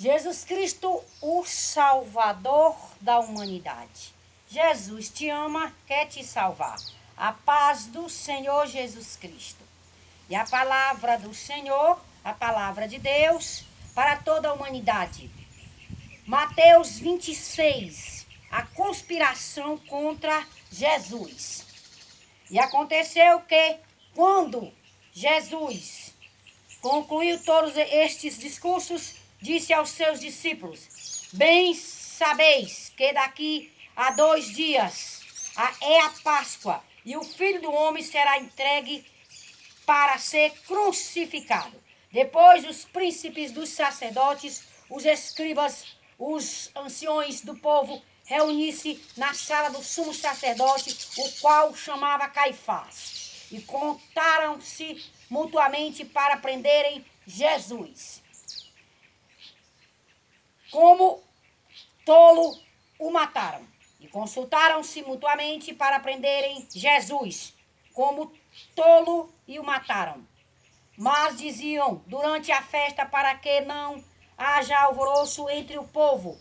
Jesus Cristo, o Salvador da humanidade. Jesus te ama, quer te salvar. A paz do Senhor Jesus Cristo. E a palavra do Senhor, a palavra de Deus, para toda a humanidade. Mateus 26, a conspiração contra Jesus. E aconteceu que, quando Jesus concluiu todos estes discursos, disse aos seus discípulos: bem sabeis que daqui a 2 dias é a Páscoa, e o Filho do Homem será entregue para ser crucificado. Depois os príncipes dos sacerdotes, os escribas, os anciões do povo reuniram-se na sala do sumo sacerdote, o qual chamava Caifás, e contaram-se mutuamente para prenderem Jesus. Como tolo o mataram. E consultaram-se mutuamente para prenderem Jesus. Como tolo e o mataram. Mas diziam durante a festa, para que não haja alvoroço entre o povo,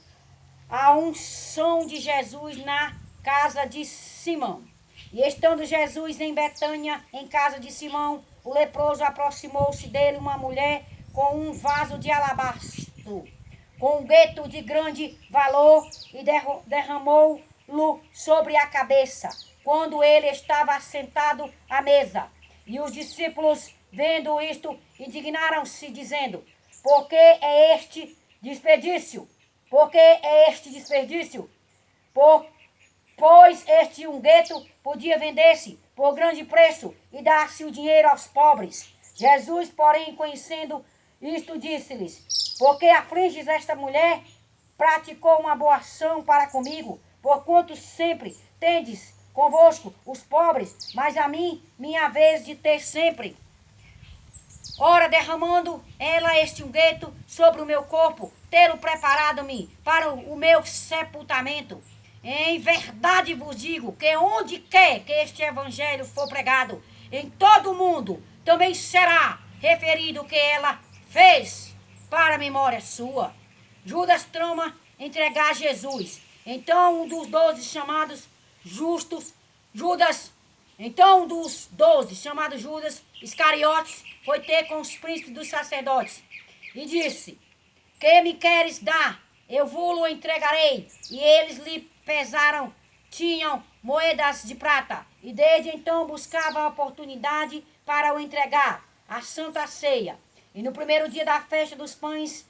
a unção de Jesus na casa de Simão. E estando Jesus em Betânia, em casa de Simão, o leproso, aproximou-se dele uma mulher com um vaso de alabastro, com um gueto de grande valor, e derramou-lo sobre a cabeça, quando ele estava sentado à mesa. E os discípulos, vendo isto, indignaram-se, dizendo: por que é este desperdício? Por que é este desperdício? Pois este unguento podia vender-se por grande preço e dar-se o dinheiro aos pobres. Jesus, porém, conhecendo isto, disse-lhes: por que afliges esta mulher? Praticou uma boa ação para comigo, porquanto sempre tendes convosco os pobres, mas a mim, minha vez de ter sempre. Ora, derramando ela este unguento sobre o meu corpo, tê-lo preparado-me para o meu sepultamento. Em verdade vos digo que onde quer que este evangelho for pregado, em todo o mundo, também será referido o que ela fez para a memória sua. Judas trama entregar Jesus. Então um dos 12 chamados Judas Iscariotes foi ter com os príncipes dos sacerdotes e disse: que me queres dar? Eu vou-lo entregarei. E eles lhe pesaram, tinham moedas de prata, e desde então buscavam a oportunidade para o entregar à Santa Ceia. E no primeiro dia da festa dos pães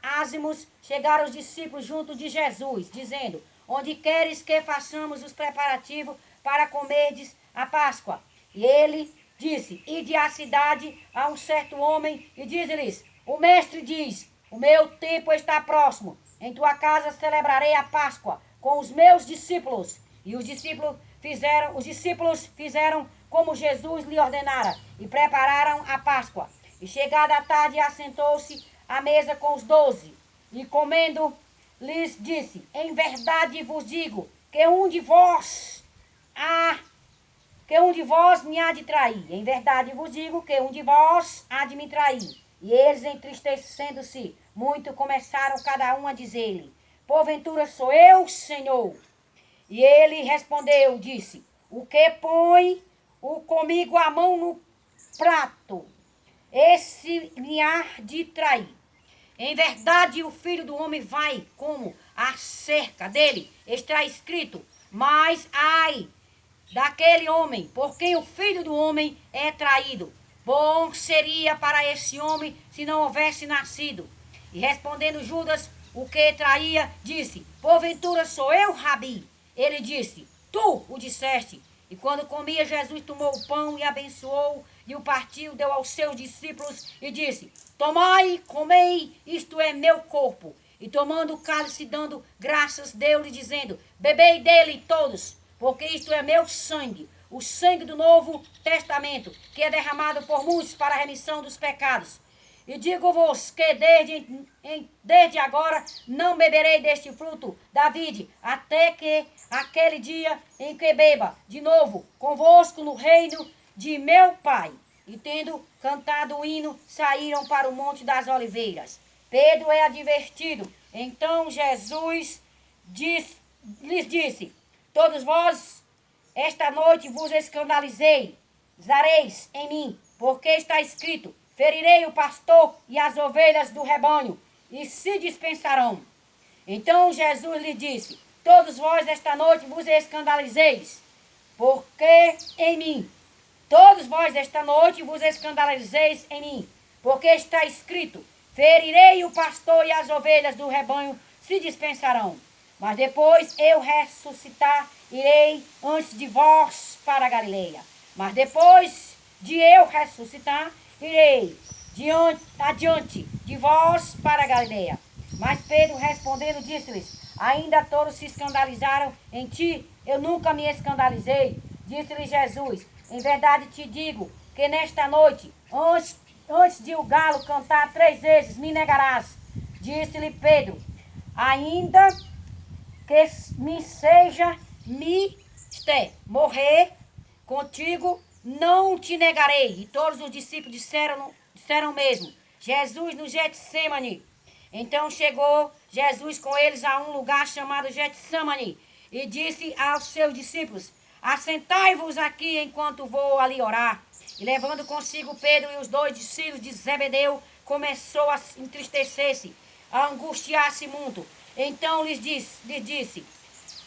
ázimos, chegaram os discípulos junto de Jesus, dizendo: onde queres que façamos os preparativos para comerdes a Páscoa? E ele disse: ide à cidade a um certo homem e diz-lhes: o mestre diz, o meu tempo está próximo, em tua casa celebrarei a Páscoa com os meus discípulos. E os discípulos fizeram como Jesus lhe ordenara, e prepararam a Páscoa. E chegada a tarde, assentou-se à mesa com os 12, e comendo, lhes disse: em verdade vos digo que um de vós me há de trair. Em verdade vos digo que um de vós há de me trair. E eles, entristecendo-se muito, começaram cada um a dizer-lhe: porventura sou eu, Senhor? E ele respondeu, disse: o que põe comigo a mão no prato, esse me há de trair. Em verdade, o Filho do Homem vai, como acerca dele está escrito: mas ai daquele homem por quem o Filho do Homem é traído. Bom seria para esse homem se não houvesse nascido. E respondendo Judas, o que traía, disse: porventura sou eu, Rabi? Ele disse: tu o disseste. E quando comia, Jesus tomou o pão e abençoou, e o partiu, deu aos seus discípulos e disse: tomai, comei, isto é meu corpo. E tomando o cálice, dando graças, deu-lhe, dizendo: bebei dele todos, porque isto é meu sangue, o sangue do Novo Testamento, que é derramado por muitos para a remissão dos pecados. E digo-vos que desde agora não beberei deste fruto da vide, até que aquele dia em que beba de novo convosco no reino de meu Pai. E tendo cantado o hino, saíram para o Monte das Oliveiras. Pedro é advertido. Então Jesus lhes disse: todos vós esta noite vos escandalizei, zareis em mim, porque está escrito: ferirei o pastor e as ovelhas do rebanho, e se dispensarão. Então Jesus lhe disse: todos vós esta noite vos escandalizeis, porque em mim. Todos vós esta noite vos escandalizeis em mim, porque está escrito: ferirei o pastor e as ovelhas do rebanho se dispensarão. Mas depois eu ressuscitar, irei antes de vós para a Galileia. Mas depois de eu ressuscitar, irei adiante de vós para a Galileia. Mas Pedro respondendo disse-lhes: ainda todos se escandalizaram em ti, eu nunca me escandalizei. Disse-lhe Jesus: em verdade te digo que nesta noite, antes de o galo cantar 3 vezes, me negarás. Disse-lhe Pedro: ainda que me seja morrer contigo, não te negarei. E todos os discípulos disseram mesmo. Jesus no Getsemane. Então chegou Jesus com eles a um lugar chamado Getsemane e disse aos seus discípulos: assentai-vos aqui enquanto vou ali orar. E levando consigo Pedro e os 2 discípulos de Zebedeu, começou a entristecer-se, a angustiar-se muito. Então lhes disse: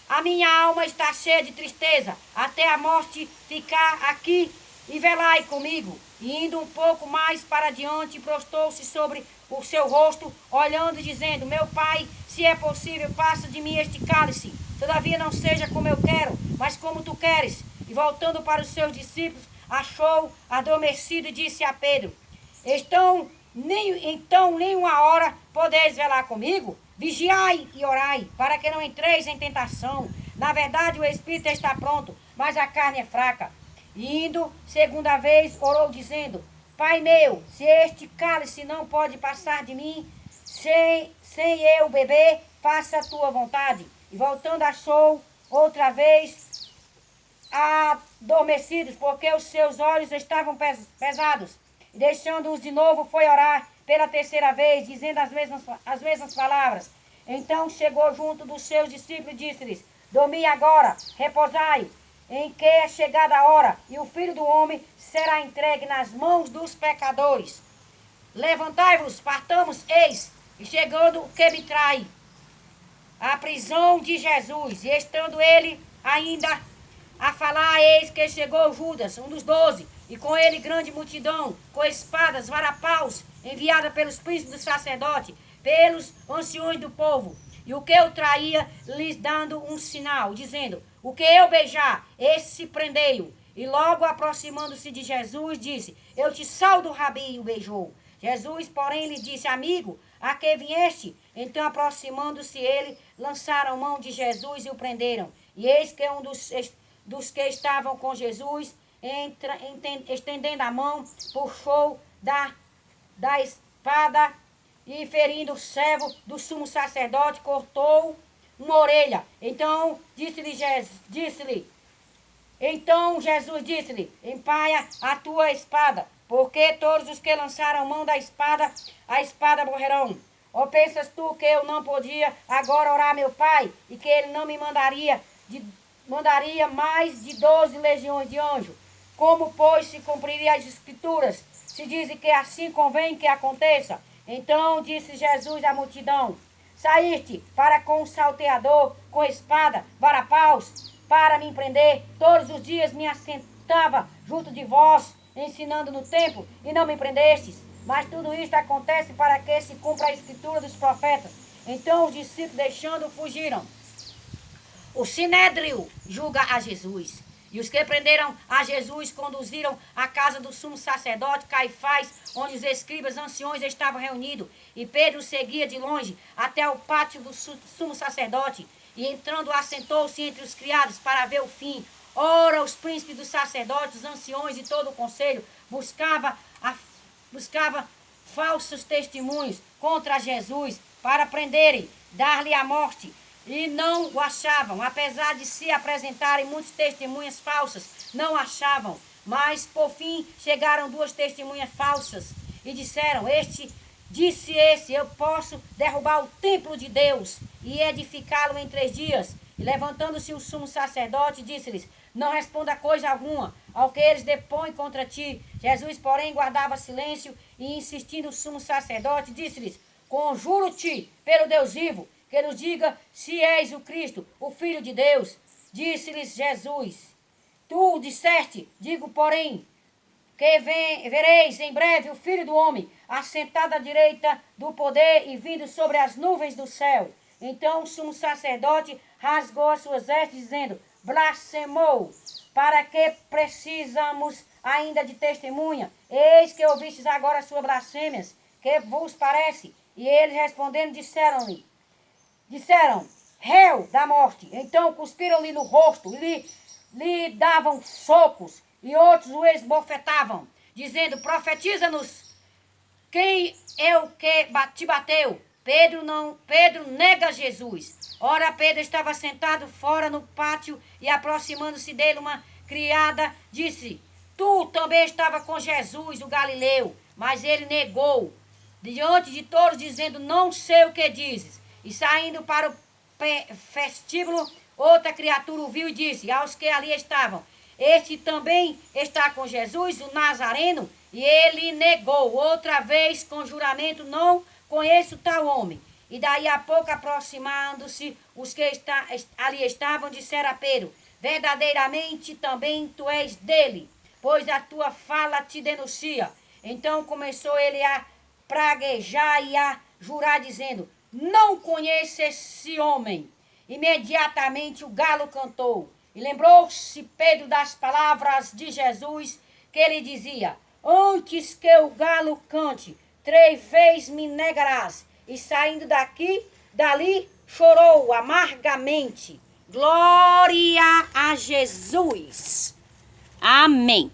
a minha alma está cheia de tristeza, até a morte ficar aqui, e velai comigo. E indo um pouco mais para diante, prostou-se sobre o seu rosto, olhando e dizendo: meu Pai, se é possível, passa de mim este cálice. Todavia não seja como eu quero, mas como tu queres. E voltando para os seus discípulos, achou adormecido e disse a Pedro: então nem uma hora podeis velar comigo? Vigiai e orai, para que não entreis em tentação. Na verdade, o espírito está pronto, mas a carne é fraca. E indo, segunda vez, orou, dizendo: Pai meu, se este cálice não pode passar de mim, sem eu beber, faça a tua vontade. E voltando, achou outra vez adormecidos, porque os seus olhos estavam pesados. E deixando-os de novo, foi orar pela 3ª vez, dizendo as mesmas palavras. Então chegou junto dos seus discípulos e disse-lhes: dormi agora, repousai, em que é chegada a hora, e o Filho do Homem será entregue nas mãos dos pecadores. Levantai-vos, partamos, eis, e chegando o que me trai, a prisão de Jesus. E estando ele ainda a falar, eis que chegou Judas, um dos 12, e com ele grande multidão, com espadas, varapaus, enviada pelos príncipes do sacerdote, pelos anciões do povo. E o que o traía, lhes dando um sinal, dizendo: o que eu beijar, esse prendei-o. E logo aproximando-se de Jesus, disse: eu te saldo, Rabi, e o beijou. Jesus, porém, lhe disse: amigo, a que vieste? Então, aproximando-se ele, lançaram mão de Jesus e o prenderam. E eis que um dos que estavam com Jesus, estendendo a mão, puxou da espada e, ferindo o servo do sumo sacerdote, cortou uma orelha. Então Jesus disse-lhe: empaia a tua espada, porque todos os que lançaram mão da espada, a espada morrerão. Ou pensas tu que eu não podia agora orar meu Pai, e que ele não me mandaria mais de 12 legiões de anjos? Como, pois, se cumpriria as escrituras, se dizem que assim convém que aconteça? Então disse Jesus à multidão: saíste para com o salteador, com espada, varapaus, para me prender. Todos os dias me assentava junto de vós, ensinando no templo, e não me prendestes. Mas tudo isto acontece para que se cumpra a escritura dos profetas. Então os discípulos, deixando, fugiram. O Sinédrio julga a Jesus. E os que prenderam a Jesus conduziram à casa do sumo sacerdote Caifás, onde os escribas anciões estavam reunidos. E Pedro seguia de longe até o pátio do sumo sacerdote. E entrando, assentou-se entre os criados para ver o fim. Ora, os príncipes dos sacerdotes, os anciões e todo o conselho buscava falsos testemunhos contra Jesus para prenderem, dar-lhe a morte. E não o achavam, apesar de se apresentarem muitas testemunhas falsas, não achavam. Mas, por fim, chegaram 2 testemunhas falsas e disseram: este Disse esse: eu posso derrubar o templo de Deus e edificá-lo em 3 dias. E levantando-se o sumo sacerdote, disse-lhes: não responda coisa alguma ao que eles depõem contra ti. Jesus, porém, guardava silêncio e, insistindo o sumo sacerdote, disse-lhes: conjuro-te pelo Deus vivo, que nos diga se és o Cristo, o Filho de Deus. Disse-lhes Jesus: tu disseste, digo, porém, que vereis em breve o Filho do Homem, assentado à direita do poder e vindo sobre as nuvens do céu. Então o sumo sacerdote rasgou as suas vestes, dizendo: blasfemou, para que precisamos ainda de testemunha? Eis que ouvistes agora as suas blasfêmias, que vos parece? E eles respondendo disseram, réu da morte. Então cuspiram-lhe no rosto e lhe davam socos, e outros o esbofetavam, dizendo: profetiza-nos, quem é o que te bateu? Pedro nega Jesus. Ora, Pedro estava sentado fora no pátio, e aproximando-se dele uma criada, disse: tu também estava com Jesus, o Galileu. Mas ele negou diante de todos, dizendo: não sei o que dizes. E saindo para o vestíbulo, outra criatura o viu e disse aos que ali estavam: este também está com Jesus, o Nazareno? E ele negou outra vez com juramento: não conheço tal homem. E daí a pouco, aproximando-se os que ali estavam, disseram a Pedro: verdadeiramente também tu és dele, pois a tua fala te denuncia. Então começou ele a praguejar e a jurar, dizendo: não conheço esse homem. Imediatamente o galo cantou. E lembrou-se Pedro das palavras de Jesus, que ele dizia: antes que o galo cante, 3 vezes me negarás. E saindo dali, chorou amargamente. Glória a Jesus. Amém.